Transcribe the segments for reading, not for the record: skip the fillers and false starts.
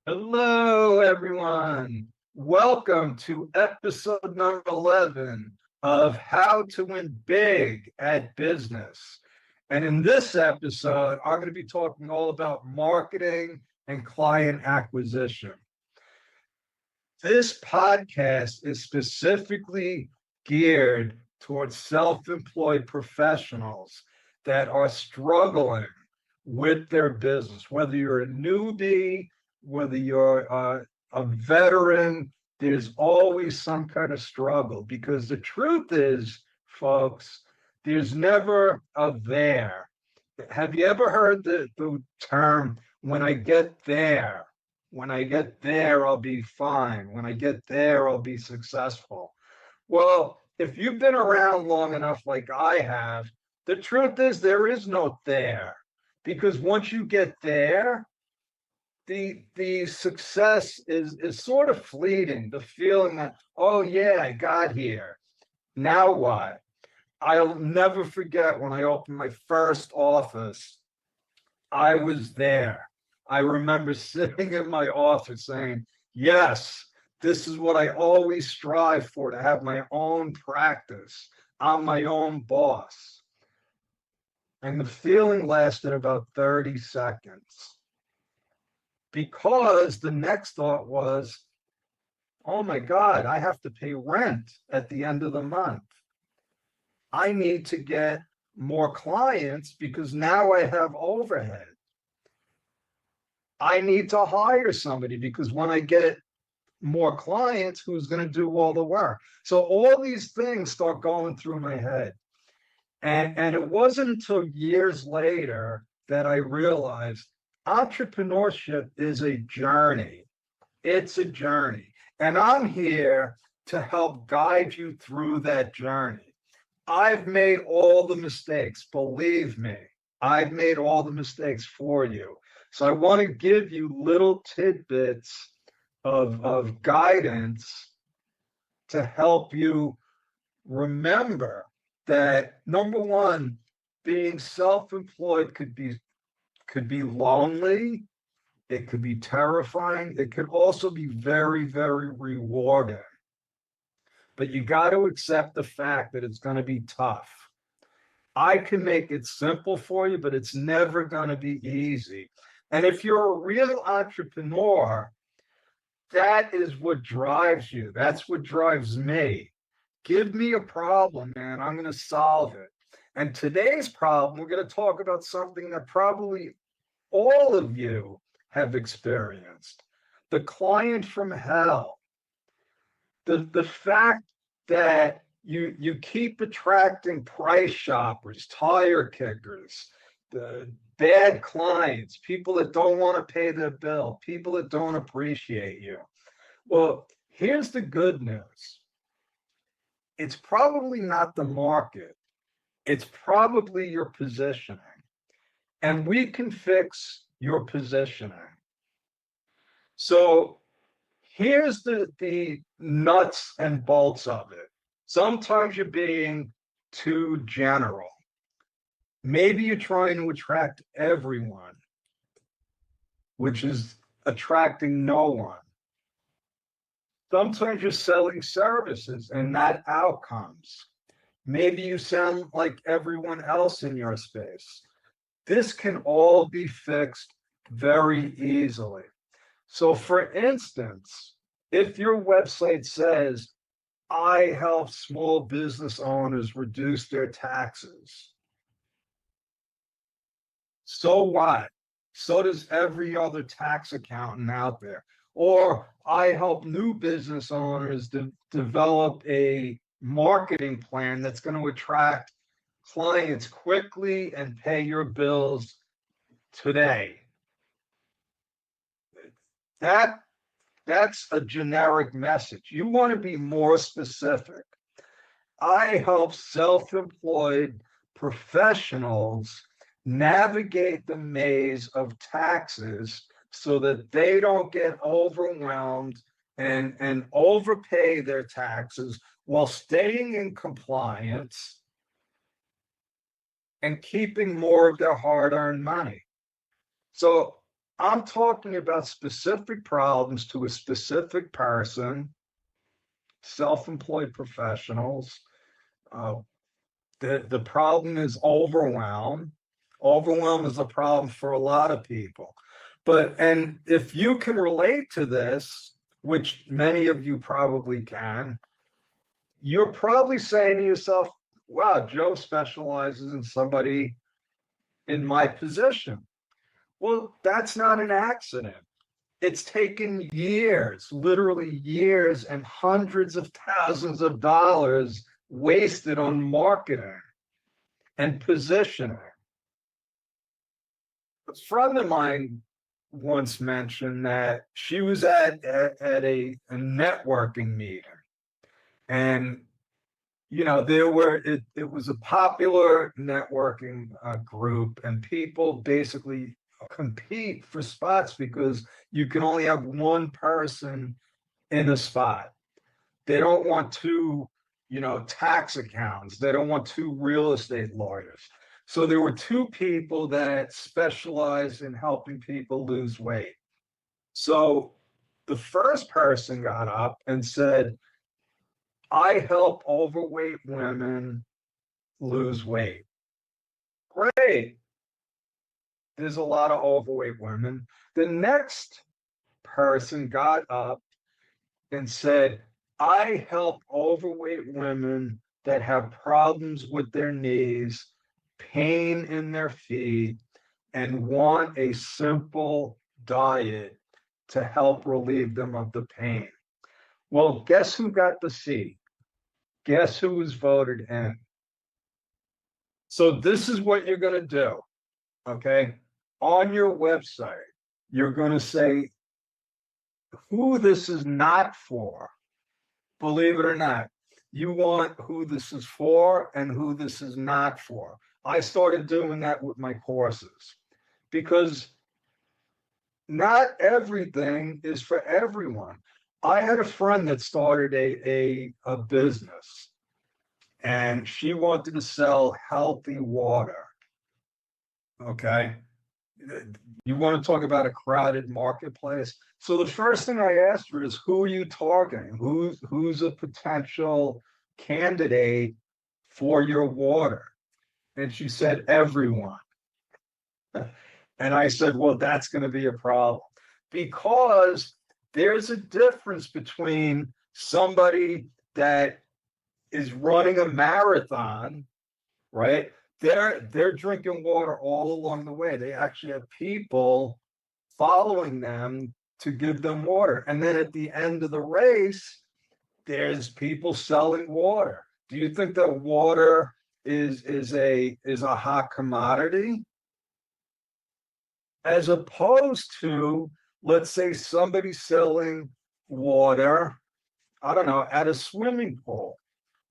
Hello, everyone. Welcome to episode number 11 of How to Win Big at Business. And in this episode, I'm going to be talking all about marketing and client acquisition. This podcast is specifically geared towards self-employed professionals that are struggling with their business, whether you're a newbie, whether you're a veteran, there's always some kind of struggle because the truth is, folks, there's never a there. Have you ever heard the term, when I get there? When I get there, I'll be fine. When I get there, I'll be successful. Well, if you've been around long enough, like I have, the truth is there is no there. Because once you get there, the success is sort of fleeting. The feeling that, oh yeah, I got here. Now what? I'll never forget when I opened my first office. I was there. I remember sitting in my office saying, yes, this is what I always strive for, to have my own practice. I'm my own boss. And the feeling lasted about 30 seconds because the next thought was, oh my God, I have to pay rent at the end of the month. I need to get more clients because now I have overhead. I need to hire somebody because when I get more clients, who's going to do all the work? So all these things start going through my head. And it wasn't until years later that I realized entrepreneurship is a journey. It's a journey. And I'm here to help guide you through that journey. I've made all the mistakes, believe me. I've made all the mistakes for you. So I want to give you little tidbits of guidance to help you remember that, number one, being self-employed could be lonely, it could be terrifying, it could also be very, very rewarding. But you got to accept the fact that it's going to be tough. I can make it simple for you, but it's never going to be easy. And if you're a real entrepreneur, that is what drives you. That's what drives me. Give me a problem, man. I'm going to solve it. And today's problem, we're going to talk about something that probably all of you have experienced: the client from hell. The fact that you keep attracting price shoppers, tire kickers, the bad clients, people that don't want to pay their bill, people that don't appreciate you. Well, here's the good news. It's probably not the market. It's probably your positioning. And we can fix your positioning. So here's the nuts and bolts of it. Sometimes you're being too general. Maybe you're trying to attract everyone, which is attracting no one. Sometimes you're selling services and not outcomes. Maybe you sound like everyone else in your space. This can all be fixed very easily. So, for instance, if your website says, I help small business owners reduce their taxes, so what? So does every other tax accountant out there. Or I help new business owners develop a marketing plan that's going to attract clients quickly and pay your bills today. That that's a generic message. You want to be more specific. I help self-employed professionals navigate the maze of taxes so that they don't get overwhelmed and overpay their taxes while staying in compliance and keeping more of their hard-earned money. So I'm talking about specific problems to a specific person, self-employed professionals. Uh, the problem is overwhelm. Overwhelm is a problem for a lot of people. And if you can relate to this, which many of you probably can, you're probably saying to yourself, wow, Joe specializes in somebody in my position. Well, that's not an accident. It's taken years, literally years, and hundreds of thousands of dollars wasted on marketing and positioning. A friend of mine once mentioned that she was at a networking meeting, and it was a popular networking group, and people basically compete for spots because you can only have one person in a spot. They don't want two, tax accountants. They don't want two real estate lawyers. So there were two people that specialized in helping people lose weight. So the first person got up and said, I help overweight women lose weight. Great. There's a lot of overweight women. The next person got up and said, I help overweight women that have problems with their knees, pain in their feet, and want a simple diet to help relieve them of the pain. Well, guess who got the seat? Guess who was voted in? So, this is what you're going to do, okay? On your website, you're going to say who this is not for. Believe it or not, you want who this is for and who this is not for. I started doing that with my courses because not everything is for everyone. I had a friend that started a business, and she wanted to sell healthy water. Okay. You want to talk about a crowded marketplace? So the first thing I asked her is, who are you targeting? Who's a potential candidate for your water? And she said, everyone. And I said, well, that's going to be a problem because there's a difference between somebody that is running a marathon, right? They're drinking water all along the way. They actually have people following them to give them water. And then at the end of the race, there's people selling water. Do you think that water is a hot commodity? As opposed to, let's say, somebody selling water, I don't know, at a swimming pool.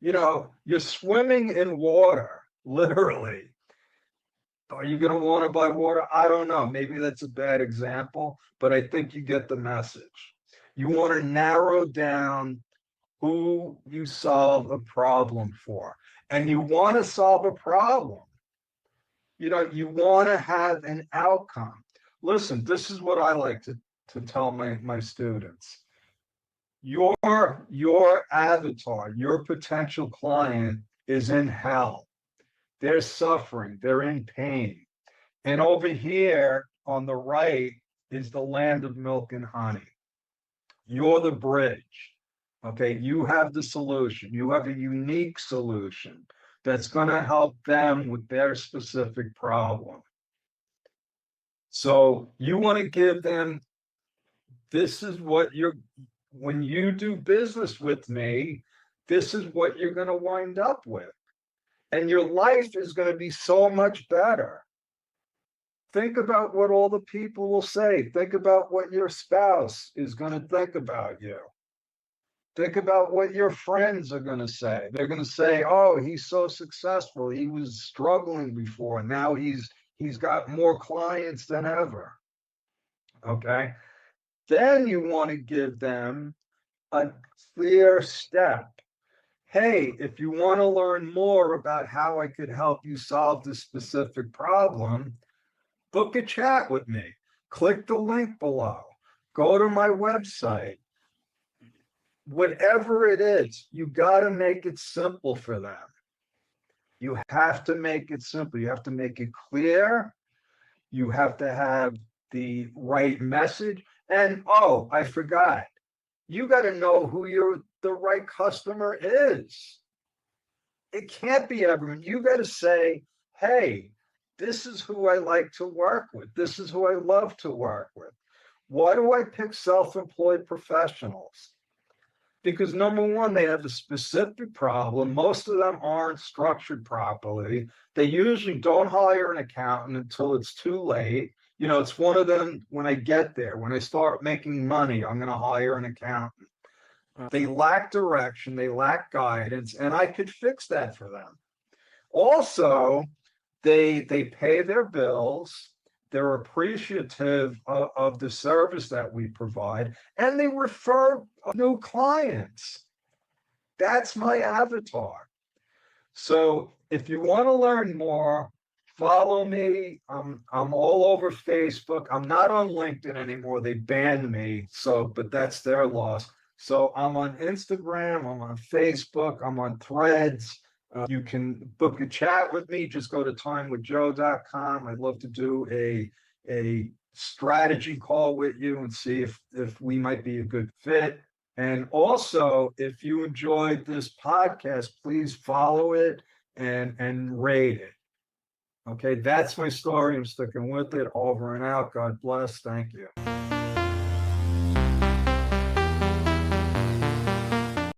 You're swimming in water, literally. Are you going to want to buy water? I don't know. Maybe that's a bad example, but I think you get the message. You want to narrow down who you solve a problem for. And you want to solve a problem. You want to have an outcome. Listen, this is what I like to tell my students. Your avatar, your potential client is in hell. They're suffering, they're in pain. And over here on the right is the land of milk and honey. You're the bridge. Okay. You have the solution. You have a unique solution that's going to help them with their specific problem. So you want to give them, this is what when you do business with me, this is what you're going to wind up with. And your life is going to be so much better. Think about what all the people will say. Think about what your spouse is going to think about you. Think about what your friends are going to say. They're going to say, "Oh, he's so successful. He was struggling before. Now he's got more clients than ever." Okay? Then you want to give them a clear step. Hey, if you want to learn more about how I could help you solve this specific problem, book a chat with me. click the link below, go to my website. Whatever it is, you got to make it simple for them. You have to make it simple. You have to make it clear. You have to have the right message. And oh, I forgot. You got to know who the right customer is. It can't be everyone. You got to say, hey, this is who I like to work with. This is who I love to work with. Why do I pick self-employed professionals? Because number one, they have a specific problem. Most of them aren't structured properly. They usually don't hire an accountant until it's too late. It's one of them when I get there, when I start making money, I'm going to hire an accountant. They lack direction, they lack guidance, and I could fix that for them. Also, they pay their bills, they're appreciative of the service that we provide, and they refer new clients. That's my avatar. So if you want to learn more, follow me. I'm all over Facebook. I'm not on LinkedIn anymore. They banned me. But that's their loss. So I'm on Instagram, I'm on Facebook, I'm on Threads. You can book a chat with me. Just go to timewithjoe.com. I'd love to do a strategy call with you and see if we might be a good fit. And also, if you enjoyed this podcast, please follow it and rate it. Okay, that's my story. I'm sticking with it. Over and out. God bless. Thank you.